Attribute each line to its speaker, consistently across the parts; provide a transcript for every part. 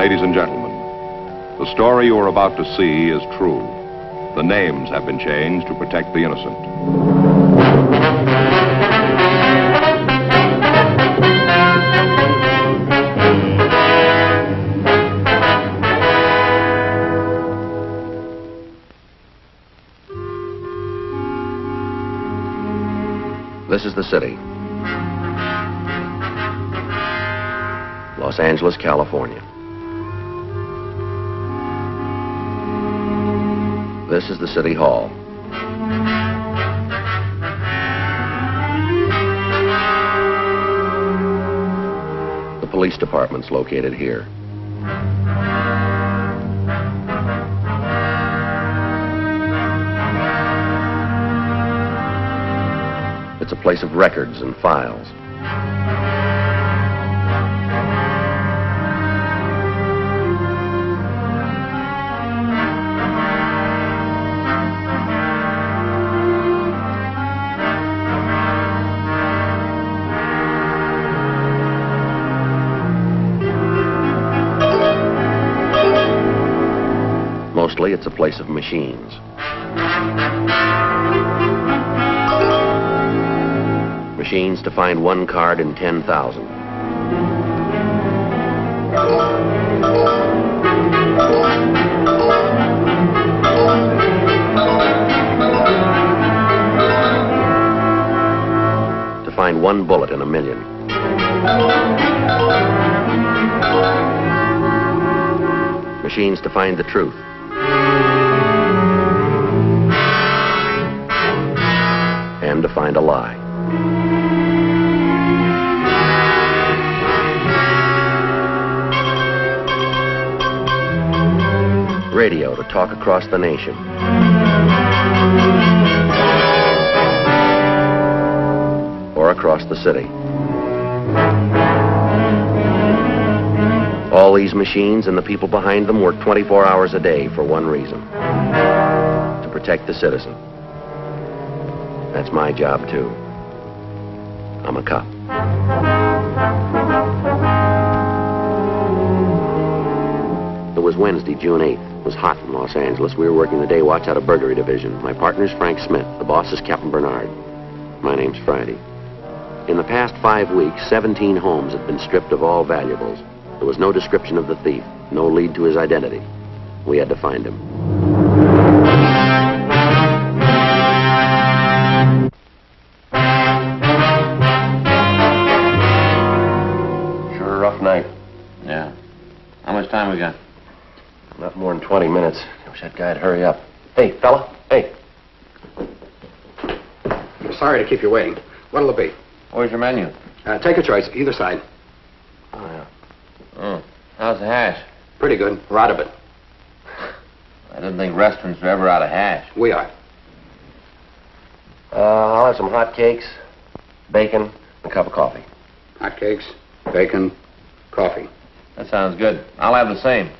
Speaker 1: Ladies and gentlemen, the story you are about to see is true. The names have been changed to protect the innocent. This is the city. Los Angeles, California. This is the City Hall. The police department's located here. It's a place of records and files. Mostly, it's a place of machines. Machines to find one card in 10,000. To find one bullet in a million. Machines to find the truth. And to find a lie. Radio to talk across the nation. Or across the city. All these machines and the people behind them work 24 hours a day for one reason: to protect the citizen. That's my job, too. I'm a cop. It was Wednesday, June 8th. It was hot in Los Angeles. We were working the day watch out of burglary division. My partner's Frank Smith. The boss is Captain Bernard. My name's Friday. In the past 5 weeks, 17 homes had been stripped of all valuables. There was no description of the thief, no lead to his identity. We had to find him. Sure a rough night.
Speaker 2: Yeah. How much time we got?
Speaker 1: Not more than 20 minutes. I wish that guy'd hurry up. Hey, fella. Hey.
Speaker 3: I'm sorry to keep you waiting. What'll it be?
Speaker 2: Where's your menu?
Speaker 3: Take a choice, either side.
Speaker 2: Oh, yeah. Oh, how's the hash?
Speaker 3: Pretty good. We're out of it.
Speaker 2: I didn't think restaurants were ever out of hash.
Speaker 3: We are.
Speaker 1: I'll have some hot cakes, bacon, and a cup of coffee.
Speaker 3: Hot cakes, bacon, coffee.
Speaker 2: That sounds good. I'll have the same.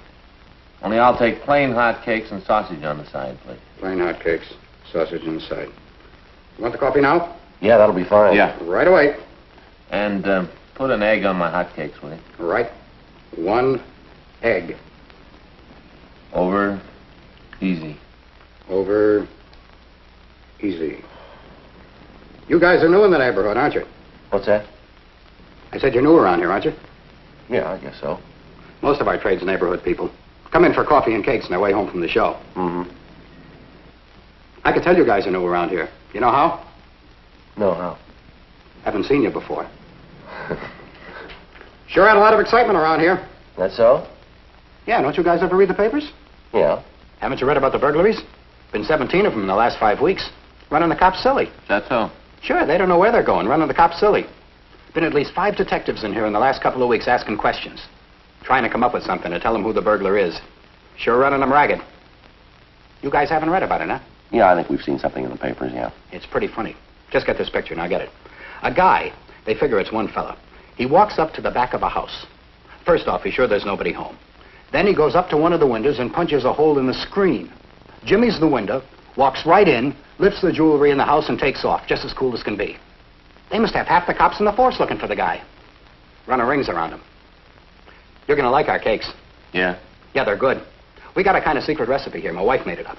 Speaker 2: Only I'll take plain hot cakes and sausage on the side, please.
Speaker 3: Plain hot cakes, sausage on the side. You want the coffee now?
Speaker 1: Yeah, that'll be fine.
Speaker 2: Yeah.
Speaker 3: Right away.
Speaker 2: And put an egg on my hot cakes, will you?
Speaker 3: Right. 1 egg.
Speaker 2: Over. Easy.
Speaker 3: Over. Easy. You guys are new in the neighborhood, aren't you?
Speaker 1: What's that?
Speaker 3: I said you're new around here, aren't you?
Speaker 1: Yeah, I guess so.
Speaker 3: Most of our trade's neighborhood people. Come in for coffee and cakes on their way home from the show.
Speaker 1: Mm-hmm.
Speaker 3: I could tell you guys are new around here. You know how?
Speaker 1: No, how?
Speaker 3: Haven't seen you before. Sure had a lot of excitement around here.
Speaker 1: That so?
Speaker 3: Yeah, don't you guys ever read the papers?
Speaker 1: Yeah.
Speaker 3: Haven't you read about the burglaries? Been 17 of them in the last 5 weeks. Running the cops silly.
Speaker 2: Is that so?
Speaker 3: Sure, they don't know where they're going. Running the cops silly. Been at least 5 detectives in here in the last couple of weeks asking questions. Trying to come up with something to tell them who the burglar is. Sure running them ragged. You guys haven't read about it, huh?
Speaker 1: Yeah, I think we've seen something in the papers, yeah.
Speaker 3: It's pretty funny. Just get this picture, now get it. A guy, they figure it's one fella. He walks up to the back of a house. First off, he's sure there's nobody home. Then he goes up to one of the windows and punches a hole in the screen. Jimmies the window, walks right in, lifts the jewelry in the house and takes off, just as cool as can be. They must have half the cops in the force looking for the guy. Running rings around him. You're going to like our cakes.
Speaker 2: Yeah?
Speaker 3: Yeah, they're good. We got a kind of secret recipe here. My wife made it up.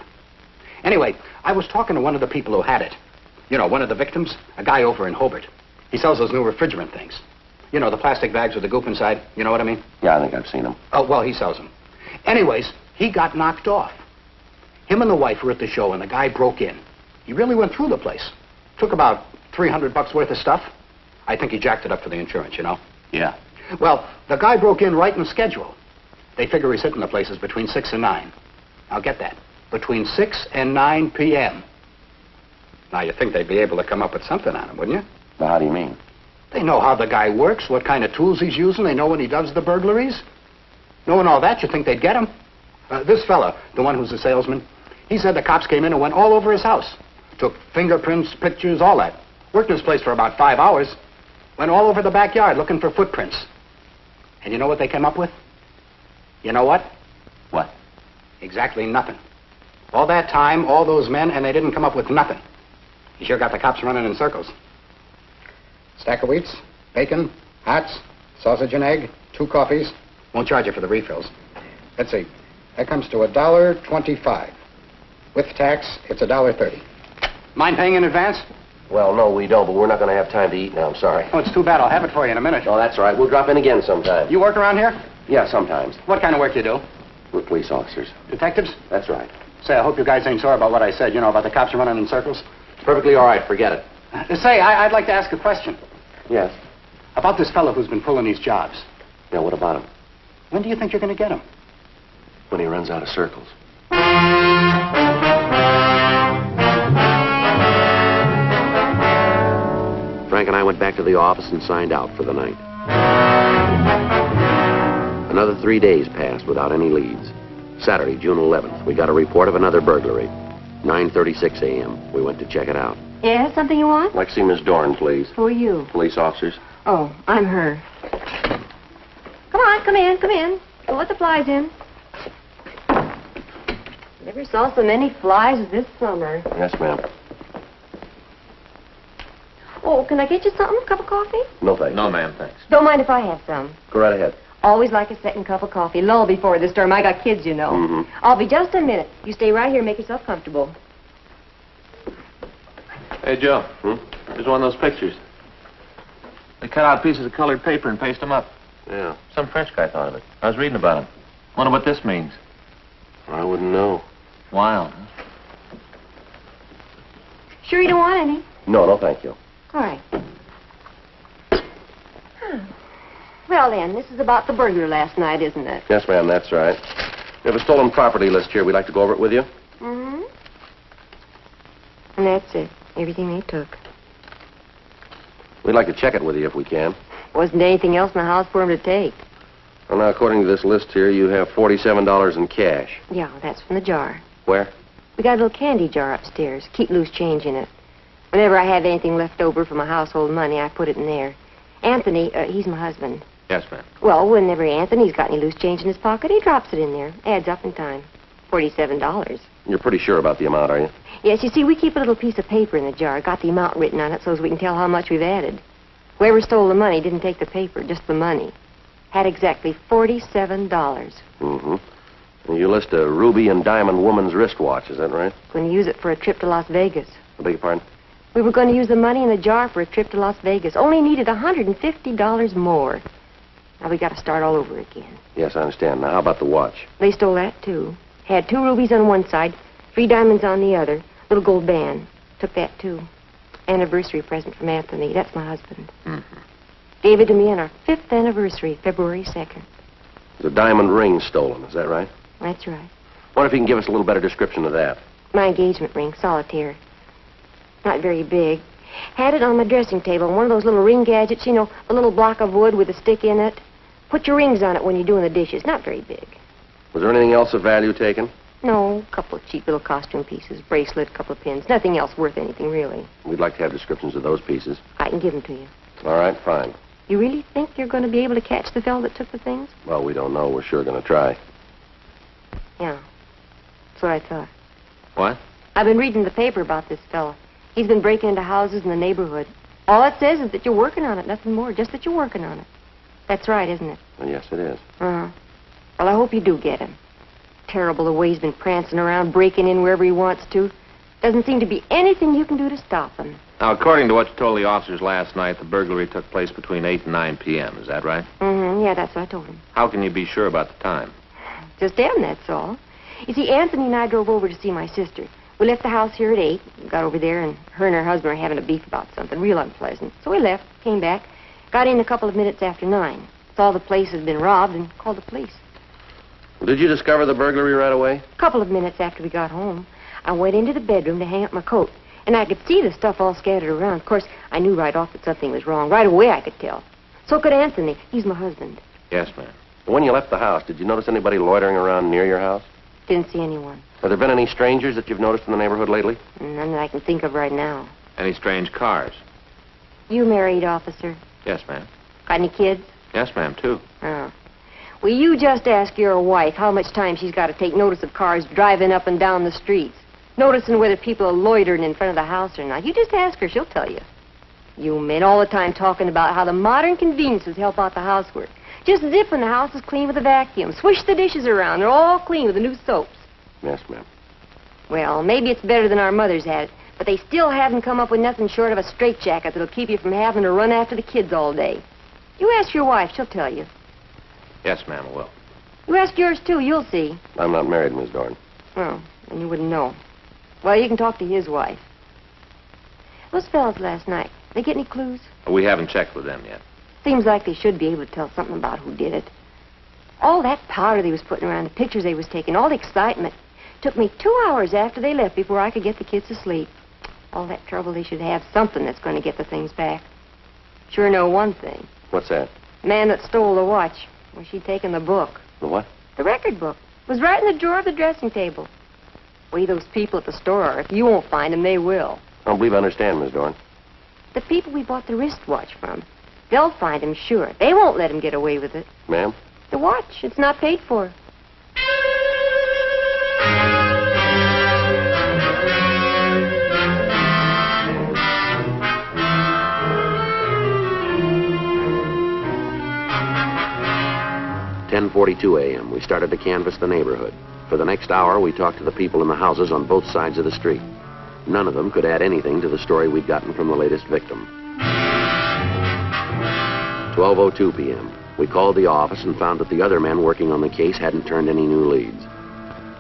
Speaker 3: Anyway, I was talking to one of the people who had it. You know, one of the victims, a guy over in Hobart. He sells those new refrigerant things. You know, the plastic bags with the goop inside. You know what I mean?
Speaker 1: Yeah, I think I've seen them.
Speaker 3: Oh, well, he sells them. Anyways, he got knocked off. Him and the wife were at the show, and the guy broke in. He really went through the place. Took about $300 worth of stuff. I think he jacked it up for the insurance, you know?
Speaker 1: Yeah.
Speaker 3: Well, the guy broke in right in schedule. They figure he's hitting the places between 6 and 9. Now, get that. Between 6 and 9 p.m. Now, you think they'd be able to come up with something on him, wouldn't you?
Speaker 1: Well, how do you mean?
Speaker 3: They know how the guy works, what kind of tools he's using. They know when he does the burglaries. Knowing all that, you think they'd get him? This fella, the one who's a salesman, he said the cops came in and went all over his house. Took fingerprints, pictures, all that. Worked in his place for about 5 hours. Went all over the backyard looking for footprints. And you know what they came up with? You know what?
Speaker 1: What?
Speaker 3: Exactly nothing. All that time, all those men, and they didn't come up with nothing. You sure got the cops running in circles. Stack of wheats, bacon, hats, sausage and egg, 2 coffees. Won't charge you for the refills. Let's see. That comes to $1.25. With tax, it's $1.30. Mind paying in advance?
Speaker 1: Well, no, we don't, but we're not going to have time to eat now. I'm sorry.
Speaker 3: Oh, it's too bad. I'll have it for you in a minute.
Speaker 1: Oh, that's all right. We'll drop in again sometime.
Speaker 3: You work around here?
Speaker 1: Yeah, sometimes.
Speaker 3: What kind of work you do?
Speaker 1: We're police officers.
Speaker 3: Detectives?
Speaker 1: That's right.
Speaker 3: Say, I hope you guys ain't sore about what I said, you know, about the cops running in circles.
Speaker 1: Perfectly all right. Forget it.
Speaker 3: Say, I'd like to ask a question.
Speaker 1: Yes.
Speaker 3: About this fellow who's been pulling these jobs.
Speaker 1: Yeah, what about him?
Speaker 3: When do you think you're going to get him?
Speaker 1: When he runs out of circles. Frank and I went back to the office and signed out for the night. Another 3 days passed without any leads. Saturday, June 11th, we got a report of another burglary. 9:36 a.m. We went to check it out.
Speaker 4: Yeah, something you want?
Speaker 1: I'd like to see Miss Dorn, please.
Speaker 4: Who are you?
Speaker 1: Police officers.
Speaker 4: Oh, I'm her. Come on, come in, come in. Don't let the flies in. Never saw so many flies as this summer.
Speaker 1: Yes, ma'am.
Speaker 4: Oh, can I get you something? Cup of coffee?
Speaker 1: No, thanks.
Speaker 2: No, ma'am, thanks.
Speaker 4: Don't mind if I have some.
Speaker 1: Go right ahead.
Speaker 4: Always like a second cup of coffee. Lull before the storm. I got kids, you know.
Speaker 1: Mhm.
Speaker 4: I'll be just a minute. You stay right here and make yourself comfortable.
Speaker 2: Hey, Joe. Here's one of those pictures. They cut out pieces of colored paper and paste them up.
Speaker 1: Yeah.
Speaker 2: Some French guy thought of it. I was reading about him. Wonder what this means.
Speaker 1: I wouldn't know.
Speaker 2: Wild, huh?
Speaker 4: Sure you don't want any?
Speaker 1: No, no, thank you.
Speaker 4: All right. Well, then, this is about the burglar last night, isn't it?
Speaker 1: Yes, ma'am, that's right. We have a stolen property list here. We'd like to go over it with you.
Speaker 4: Mm-hmm. And that's it. Everything they took.
Speaker 1: We'd like to check it with you if we can.
Speaker 4: Wasn't anything else in the house for him to take.
Speaker 1: Well, now, according to this list here, you have $47 in cash.
Speaker 4: Yeah, that's from the jar.
Speaker 1: Where?
Speaker 4: We got a little candy jar upstairs. Keep loose change in it. Whenever I have anything left over from my household money, I put it in there. Anthony, he's my husband.
Speaker 2: Yes, ma'am.
Speaker 4: Well, whenever Anthony's got any loose change in his pocket, he drops it in there. Adds up in time. $47.
Speaker 1: You're pretty sure about the amount, are you?
Speaker 4: Yes, you see, we keep a little piece of paper in the jar. Got the amount written on it so as we can tell how much we've added. Whoever stole the money didn't take the paper, just the money. Had exactly $47.
Speaker 1: Mm-hmm. And you list a ruby and diamond woman's wristwatch, is that right?
Speaker 4: Going to use it for a trip to Las Vegas.
Speaker 1: I beg your pardon?
Speaker 4: We were going to use the money in the jar for a trip to Las Vegas. Only needed $150 more. Now we got to start all over again.
Speaker 1: Yes, I understand. Now, how about the watch?
Speaker 4: They stole that, too. Had 2 rubies on one side, 3 diamonds on the other. Little gold band. Took that, too. Anniversary present from Anthony. That's my husband.
Speaker 2: Mm-hmm.
Speaker 4: Gave it to me on our 5th anniversary, February 2nd.
Speaker 1: The diamond ring stolen, is that right?
Speaker 4: That's right.
Speaker 1: Wonder if you can give us a little better description of that.
Speaker 4: My engagement ring, solitaire. Not very big. Had it on my dressing table, one of those little ring gadgets, you know, a little block of wood with a stick in it. Put your rings on it when you're doing the dishes. Not very big.
Speaker 1: Was there anything else of value taken?
Speaker 4: No, a couple of cheap little costume pieces, bracelet, couple of pins. Nothing else worth anything, really.
Speaker 1: We'd like to have descriptions of those pieces.
Speaker 4: I can give them to you.
Speaker 1: All right, fine.
Speaker 4: You really think you're going to be able to catch the fellow that took the things?
Speaker 1: Well, we don't know. We're sure going to try.
Speaker 4: Yeah. That's what I thought.
Speaker 2: What?
Speaker 4: I've been reading the paper about this fellow. He's been breaking into houses in the neighborhood. All it says is that you're working on it, nothing more. Just that you're working on it. That's right, isn't it?
Speaker 1: Well, yes, it is.
Speaker 4: Uh-huh. Well, I hope you do get him. Terrible the way he's been prancing around, breaking in wherever he wants to. Doesn't seem to be anything you can do to stop him.
Speaker 2: Now, according to what you told the officers last night, the burglary took place between 8 and 9 p.m. Is that right?
Speaker 4: Mm-hmm, yeah, that's what I told him.
Speaker 2: How can you be sure about the time?
Speaker 4: Just them, that's all. You see, Anthony and I drove over to see my sister. We left the house here at 8, got over there, and her husband were having a beef about something real unpleasant. So we left, came back, got in a couple of minutes after 9. Saw the place had been robbed and called the police.
Speaker 1: Well, did you discover the burglary right away?
Speaker 4: A couple of minutes after we got home, I went into the bedroom to hang up my coat, and I could see the stuff all scattered around. Of course, I knew right off that something was wrong. Right away I could tell. So could Anthony. He's my husband.
Speaker 2: Yes, ma'am.
Speaker 1: When you left the house, did you notice anybody loitering around near your house?
Speaker 4: Didn't see anyone.
Speaker 1: Have there been any strangers that you've noticed in the neighborhood lately?
Speaker 4: None that I can think of right now.
Speaker 2: Any strange cars?
Speaker 4: You married, officer?
Speaker 2: Yes, ma'am.
Speaker 4: Got any kids?
Speaker 2: Yes, ma'am, too.
Speaker 4: Oh. Well, you just ask your wife how much time she's got to take notice of cars driving up and down the streets. Noticing whether people are loitering in front of the house or not. You just ask her, she'll tell you. You men all the time talking about how the modern conveniences help out the housework. Just zip when the house is clean with a vacuum. Swish the dishes around. They're all clean with the new soaps.
Speaker 1: Yes, ma'am.
Speaker 4: Well, maybe it's better than our mothers had it, but they still haven't come up with nothing short of a straitjacket that'll keep you from having to run after the kids all day. You ask your wife, she'll tell you.
Speaker 2: Yes, ma'am, I will.
Speaker 4: You ask yours, too, you'll see.
Speaker 1: I'm not married, Miss Dorn.
Speaker 4: Oh, then you wouldn't know. Well, you can talk to his wife. Those fellas last night, they get any clues?
Speaker 2: We haven't checked with them yet.
Speaker 4: Seems like they should be able to tell something about who did it. All that powder they was putting around, the pictures they was taking, all the excitement. Took me 2 hours after they left before I could get the kids to sleep. All that trouble, they should have something that's going to get the things back. Sure know one thing.
Speaker 1: What's that?
Speaker 4: The man that stole the watch, well, she'd taken the book.
Speaker 1: The what?
Speaker 4: The record book. It was right in the drawer of the dressing table. Way those people at the store are. If you won't find them, they will.
Speaker 1: I don't believe I understand, Miss Dorn.
Speaker 4: The people we bought the wristwatch from. They'll find him, sure. They won't let him get away with it.
Speaker 1: Ma'am?
Speaker 4: The watch, it's not paid for.
Speaker 1: "10:42 a.m. We started to canvass the neighborhood. For the next hour, we talked to the people in the houses on both sides of the street. None of them could add anything to the story we'd gotten from the latest victim. 12:02 p.m. We called the office and found that the other men working on the case hadn't turned any new leads.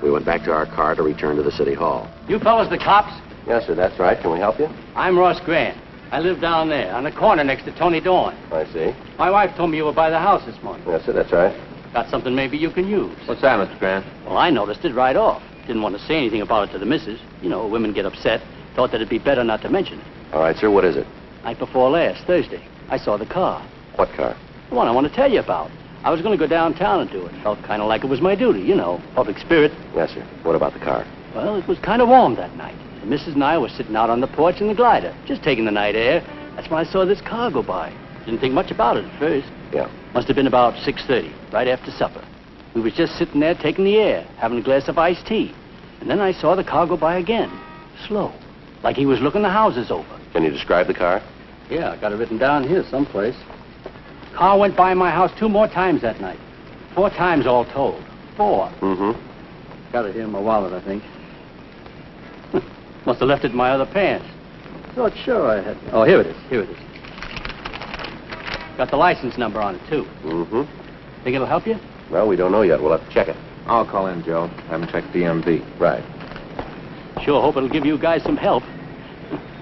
Speaker 1: We went back to our car to return to the city hall.
Speaker 5: You fellas the cops?
Speaker 1: Yes, sir, that's right. Can we help you?
Speaker 5: I'm Ross Grant. I live down there, on the corner next to Tony Dorn.
Speaker 1: I see.
Speaker 5: My wife told me you were by the house this morning.
Speaker 1: Yes, sir, that's right.
Speaker 5: Got something maybe you can use.
Speaker 2: What's that, Mr. Grant?
Speaker 5: Well, I noticed it right off. Didn't want to say anything about it to the missus. You know, women get upset. Thought that it'd be better not to mention it.
Speaker 1: All right, sir, what is it?
Speaker 5: Night before last, Thursday, I saw the car.
Speaker 1: What car?
Speaker 5: The one I want to tell you about. I was going to go downtown and do it. Felt kind of like it was my duty, you know, public spirit.
Speaker 1: Yes, sir. What about the car?
Speaker 5: Well, it was kind of warm that night. The missus and I were sitting out on the porch in the glider, just taking the night air. That's when I saw this car go by. Didn't think much about it at first.
Speaker 1: Yeah.
Speaker 5: Must have been about 6:30, right after supper. We was just sitting there taking the air, having a glass of iced tea. And then I saw the car go by again, slow, like he was looking the houses over.
Speaker 1: Can you describe the car?
Speaker 5: Yeah, I got it written down here someplace. Car went by my house 2 more times that night. 4 times all told. 4.
Speaker 1: Mm-hmm.
Speaker 5: Got it here in my wallet, I think. Must have left it in my other pants. Thought sure I had. Oh, here it is. Here it is. Got the license number on it, too.
Speaker 1: Mm-hmm.
Speaker 5: Think it'll help you?
Speaker 1: Well, we don't know yet. We'll have to check it.
Speaker 2: I'll call in, Joe. Haven't checked DMV.
Speaker 1: Right.
Speaker 5: Sure hope it'll give you guys some help.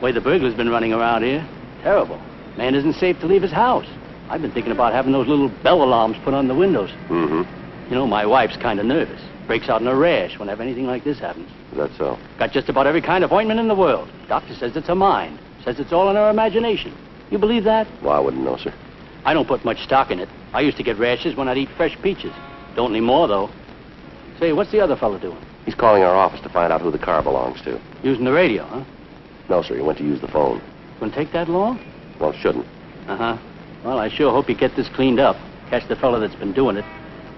Speaker 5: Way the burglar's been running around here. Terrible. Man isn't safe to leave his house. I've been thinking about having those little bell alarms put on the windows.
Speaker 1: Mm-hmm.
Speaker 5: You know, my wife's kind of nervous. Breaks out in a rash whenever anything like this happens.
Speaker 1: Is that so?
Speaker 5: Got just about every kind of ointment in the world. Doctor says it's her mind. Says it's all in her imagination. You believe that?
Speaker 1: Well, I wouldn't know, sir.
Speaker 5: I don't put much stock in it. I used to get rashes when I'd eat fresh peaches. Don't anymore, though. Say, what's the other fella doing?
Speaker 1: He's calling our office to find out who the car belongs to.
Speaker 5: Using the radio, huh?
Speaker 1: No, sir. He went to use the phone.
Speaker 5: Gonna take that long?
Speaker 1: Well, it shouldn't.
Speaker 5: Uh-huh. Well, I sure hope you get this cleaned up. Catch the fella that's been doing it.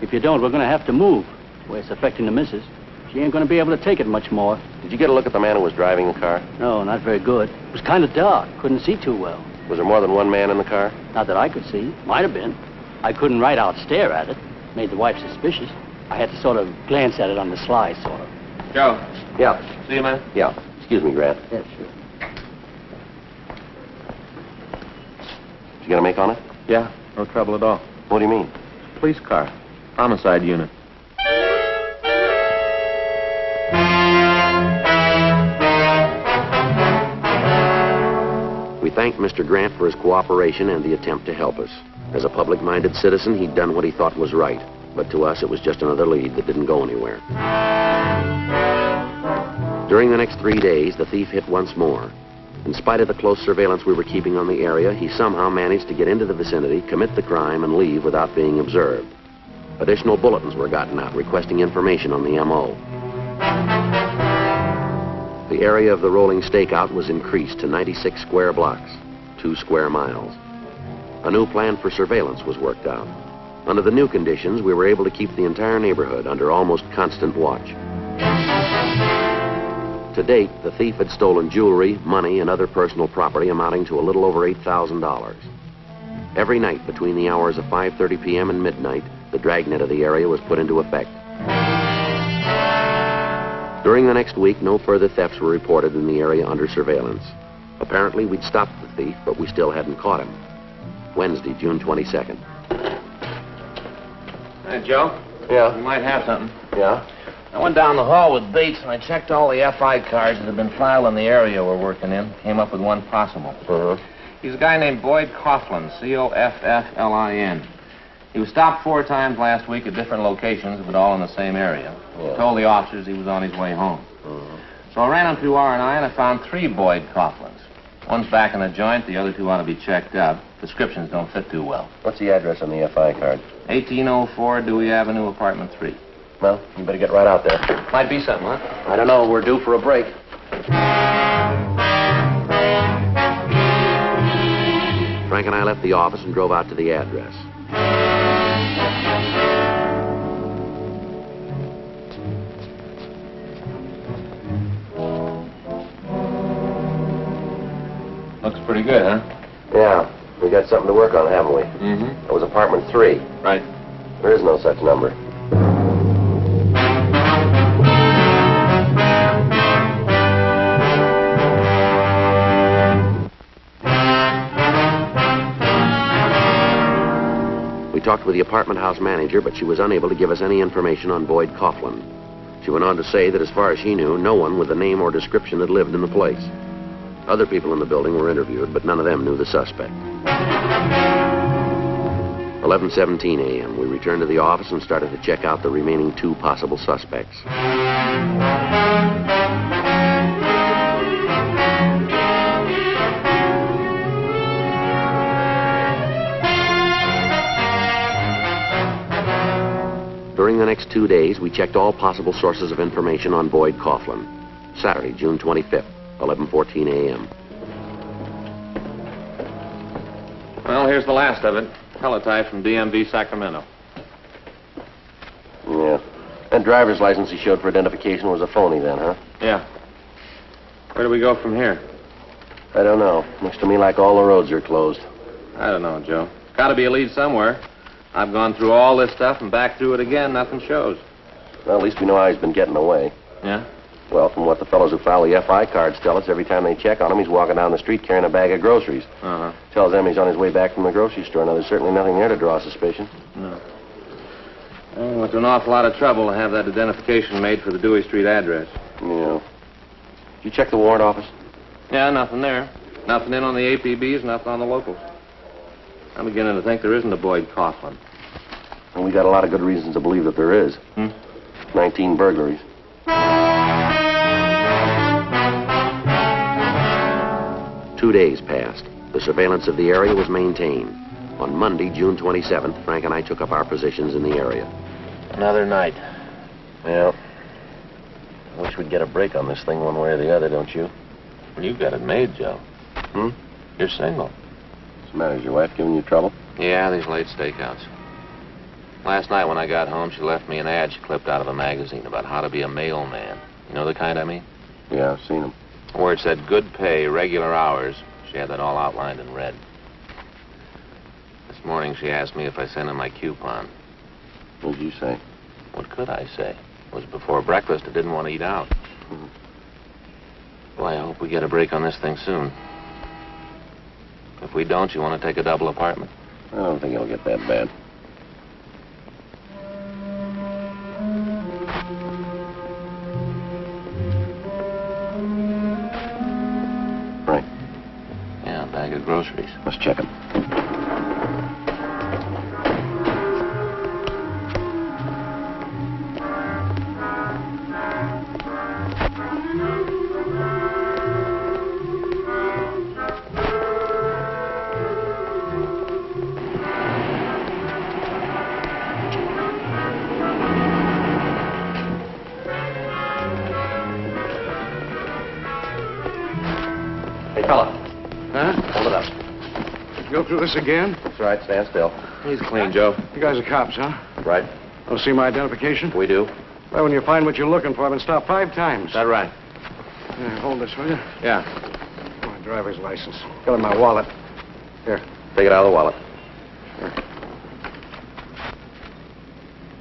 Speaker 5: If you don't, we're gonna have to move. The way it's affecting the missus. She ain't gonna be able to take it much more.
Speaker 1: Did you get a look at the man who was driving the car?
Speaker 5: No, not very good. It was kind of dark. Couldn't see too well.
Speaker 1: Was there more than one man in the car?
Speaker 5: Not that I could see. Might have been. I couldn't right out stare at it. Made the wife suspicious. I had to sort of glance at it on the sly, sort of.
Speaker 2: Joe.
Speaker 1: Yeah.
Speaker 2: See you, man.
Speaker 1: Yeah. Excuse me, Grant.
Speaker 5: Yeah, sure.
Speaker 1: You got a make on it?
Speaker 2: Yeah, no trouble at all.
Speaker 1: What do you mean?
Speaker 2: Police car. Homicide unit.
Speaker 1: We thanked Mr. Grant for his cooperation and the attempt to help us. As a public-minded citizen, he'd done what he thought was right. But to us, it was just another lead that didn't go anywhere. During the next 3 days, the thief hit once more. In spite of the close surveillance we were keeping on the area, he somehow managed to get into the vicinity, commit the crime, and leave without being observed. Additional bulletins were gotten out requesting information on the M.O. The area of the rolling stakeout was increased to 96 square blocks, 2 square miles. A new plan for surveillance was worked out. Under the new conditions, we were able to keep the entire neighborhood under almost constant watch. To date, the thief had stolen jewelry, money, and other personal property amounting to a little over $8,000. Every night between the hours of 5:30 p.m. and midnight, the dragnet of the area was put into effect. During the next week, no further thefts were reported in the area under surveillance. Apparently, we'd stopped the thief, but we still hadn't caught him. Wednesday, June 22nd.
Speaker 2: Hey, Joe.
Speaker 1: Yeah?
Speaker 2: You might have something.
Speaker 1: Yeah?
Speaker 2: I went down the hall with Bates, and I checked all the FI cards that had been filed in the area we're working in. Came up with one possible.
Speaker 1: Uh-huh.
Speaker 2: He's a guy named Boyd Coughlin, Cofflin. He was stopped 4 times last week at different locations, but all in the same area.
Speaker 1: Yeah.
Speaker 2: Told the officers he was on his way home.
Speaker 1: Uh-huh.
Speaker 2: So I ran him through R&I, and I found 3 Boyd Coughlins. One's back in a joint, the other 2 ought to be checked out. Descriptions don't fit too well.
Speaker 1: What's the address on the FI card?
Speaker 2: 1804 Dewey Avenue, apartment 3.
Speaker 1: Well, you better get right out there.
Speaker 2: Might be something, huh?
Speaker 1: I don't know. We're due for a break. Frank and I left the office and drove out to the address.
Speaker 2: Looks pretty good, huh?
Speaker 1: Yeah, we got something to work on, haven't we?
Speaker 2: Mm-hmm.
Speaker 1: It was apartment 3.
Speaker 2: Right.
Speaker 1: There is no such number. We talked with the apartment house manager, but she was unable to give us any information on Boyd Coughlin. She went on to say that as far as she knew, no one with a name or description had lived in the place. Other people in the building were interviewed, but none of them knew the suspect. 11:17 a.m. We returned to the office and started to check out the remaining 2 possible suspects. During the next 2 days, we checked all possible sources of information on Boyd Coughlin. Saturday, June 25th, 11:14 a.m.
Speaker 2: Well, here's the last of it. Teletype from DMV Sacramento.
Speaker 1: Yeah. That driver's license he showed for identification was a phony then, huh?
Speaker 2: Yeah. Where do we go from here?
Speaker 1: I don't know. Looks to me like all the roads are closed.
Speaker 2: I don't know, Joe. Got to be a lead somewhere. I've gone through all this stuff and back through it again. Nothing shows.
Speaker 1: Well, at least we know how he's been getting away.
Speaker 2: Yeah?
Speaker 1: Well, from what the fellows who file the FI cards tell us, every time they check on him, he's walking down the street carrying a bag of groceries.
Speaker 2: Uh-huh.
Speaker 1: Tells them he's on his way back from the grocery store. Now, there's certainly nothing there to draw suspicion.
Speaker 2: No. Well, it was an awful lot of trouble to have that identification made for the Dewey Street address.
Speaker 1: Yeah. Did you check the warrant office?
Speaker 2: Yeah, nothing there. Nothing in on the APBs, nothing on the locals. I'm beginning to think there isn't a Boyd Coughlin.
Speaker 1: And we got a lot of good reasons to believe that there is. 19 burglaries. 2 days passed. The surveillance of the area was maintained. On Monday, June 27th, Frank and I took up our positions in the area.
Speaker 2: Another night.
Speaker 1: Yeah. I wish we'd get a break on this thing one way or the other, don't you?
Speaker 2: You've got it made, Joe.
Speaker 1: Hmm?
Speaker 2: You're single.
Speaker 1: What's the matter? Is your wife giving you trouble?
Speaker 2: Yeah, these late stakeouts. Last night when I got home, she left me an ad she clipped out of a magazine about how to be a mailman. You know the kind I mean?
Speaker 1: Yeah, I've seen them.
Speaker 2: Where it said good pay, regular hours. She had that all outlined in red. This morning she asked me if I sent in my coupon.
Speaker 1: What did you say?
Speaker 2: What could I say? It was before breakfast. I didn't want to eat out. Boy, I hope we get a break on this thing soon. If we don't, you want to take a double apartment?
Speaker 1: I don't think it'll get that bad. Frank.
Speaker 2: Yeah, a bag of groceries.
Speaker 1: Let's check them. Hey, fella.
Speaker 3: Huh?
Speaker 1: Hold it up.
Speaker 3: Go through this again?
Speaker 1: That's right. Stand still.
Speaker 2: He's clean, Joe.
Speaker 3: You guys are cops, huh?
Speaker 1: Right.
Speaker 3: Want to see my identification?
Speaker 1: We do.
Speaker 3: Well, when you find what you're looking for, I've been stopped 5 times.
Speaker 2: Is that right?
Speaker 3: Here, hold this, will you?
Speaker 2: Yeah.
Speaker 3: My driver's license. Got it in my wallet. Here.
Speaker 1: Take it out of the wallet.
Speaker 3: Sure.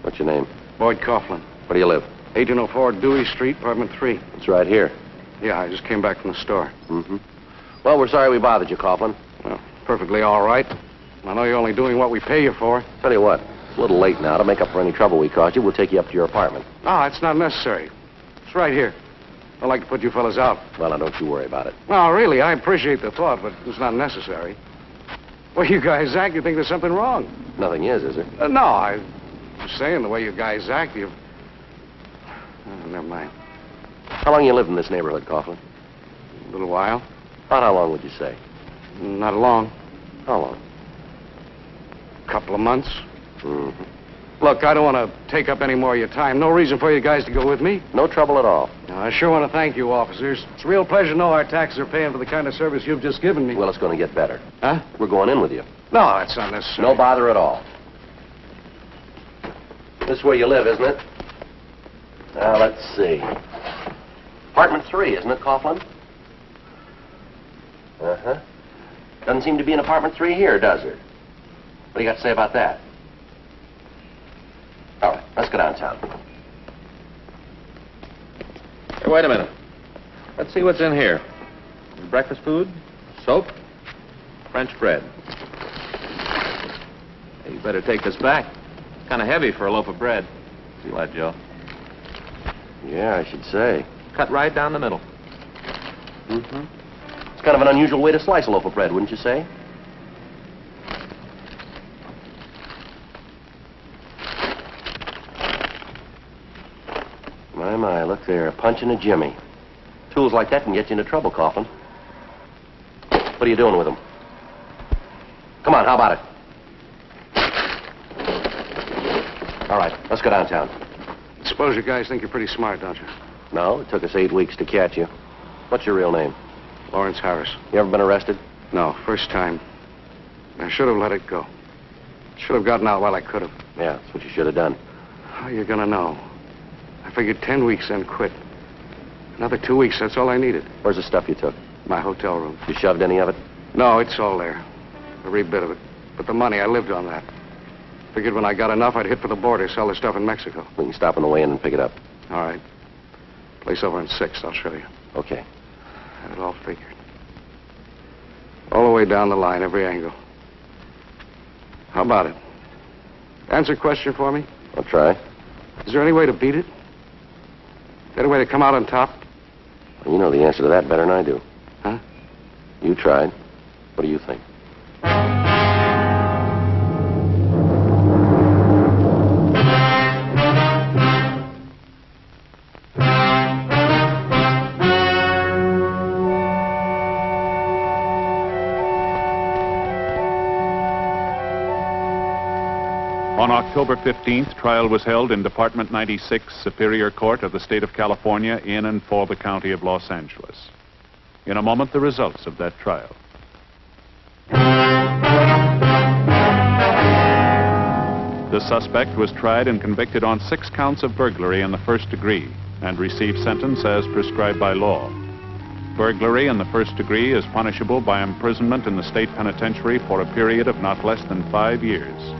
Speaker 1: What's your name?
Speaker 3: Boyd Coughlin.
Speaker 1: Where do you live?
Speaker 3: 1804 Dewey Street, apartment 3.
Speaker 1: It's right here.
Speaker 3: Yeah, I just came back from the store.
Speaker 1: Mm-hmm. Well, we're sorry we bothered you, Coughlin.
Speaker 3: Well, perfectly all right. I know you're only doing what we pay you for.
Speaker 1: Tell you what, it's a little late now. To make up for any trouble we caused you, we'll take you up to your apartment.
Speaker 3: No, it's not necessary. It's right here. I'd like to put you fellas out.
Speaker 1: Well, now, don't you worry about it.
Speaker 3: No, really, I appreciate the thought, but it's not necessary. Well, you guys act, you think there's something wrong.
Speaker 1: Nothing is there?
Speaker 3: No, I'm just saying the way you guys act, you've... Oh, never mind.
Speaker 1: How long you lived in this neighborhood, Coughlin?
Speaker 3: A little while.
Speaker 1: About how long would you say?
Speaker 3: Not long.
Speaker 1: How long?
Speaker 3: Couple of months.
Speaker 1: Mm-hmm.
Speaker 3: Look, I don't want to take up any more of your time. No reason for you guys to go with me.
Speaker 1: No trouble at all.
Speaker 3: I sure want to thank you, officers. It's a real pleasure to know our taxes are paying for the kind of service you've just given me.
Speaker 1: Well, it's going to get better.
Speaker 3: Huh?
Speaker 1: We're going in with you.
Speaker 3: No, that's not necessary.
Speaker 1: No bother at all. This is where you live, isn't it? Now, let's see. Apartment 3, isn't it, Coughlin? Uh-huh. Doesn't seem to be an apartment 3 here, does there? What do you got to say about that? All right, let's go downtown.
Speaker 2: Hey, wait a minute. Let's see what's in here. Breakfast food, soap, French bread. Hey, you better take this back. It's kind of heavy for a loaf of bread. See that, Joe?
Speaker 1: Yeah, I should say.
Speaker 2: Cut right down the middle.
Speaker 1: Mm-hmm. It's kind of an unusual way to slice a loaf of bread, wouldn't you say? My, look there, a punch and a jimmy. Tools like that can get you into trouble, Coughlin. What are you doing with them? Come on, how about it? All right, let's go downtown.
Speaker 3: Suppose you guys think you're pretty smart, don't you?
Speaker 1: No, it took us 8 weeks to catch you. What's your real name?
Speaker 3: Lawrence Harris.
Speaker 1: You ever been arrested?
Speaker 3: No, first time. I should have let it go. Should have gotten out while I could have.
Speaker 1: Yeah, that's what you should have done.
Speaker 3: How are you gonna know? I figured 10 weeks, then quit. Another 2 weeks, that's all I needed.
Speaker 1: Where's the stuff you took?
Speaker 3: My hotel room.
Speaker 1: You shoved any of it?
Speaker 3: No, it's all there. Every bit of it. But the money, I lived on that. Figured when I got enough, I'd hit for the border, sell the stuff in Mexico.
Speaker 1: We can stop on the way in and pick it up.
Speaker 3: All right. Place over in 6th, I'll show you.
Speaker 1: Okay.
Speaker 3: Had it all figured. All the way down the line, every angle. How about it? Answer a question for me.
Speaker 1: I'll try.
Speaker 3: Is there any way to beat it? Any way to come out on top?
Speaker 1: Well, you know the answer to that better than I do.
Speaker 3: Huh?
Speaker 1: You tried. What do you think?
Speaker 6: On October 15th, trial was held in Department 96, Superior Court of the State of California, in and for the County of Los Angeles. In a moment, the results of that trial. The suspect was tried and convicted on 6 counts of burglary in the first degree and received sentence as prescribed by law. Burglary in the first degree is punishable by imprisonment in the state penitentiary for a period of not less than 5 years.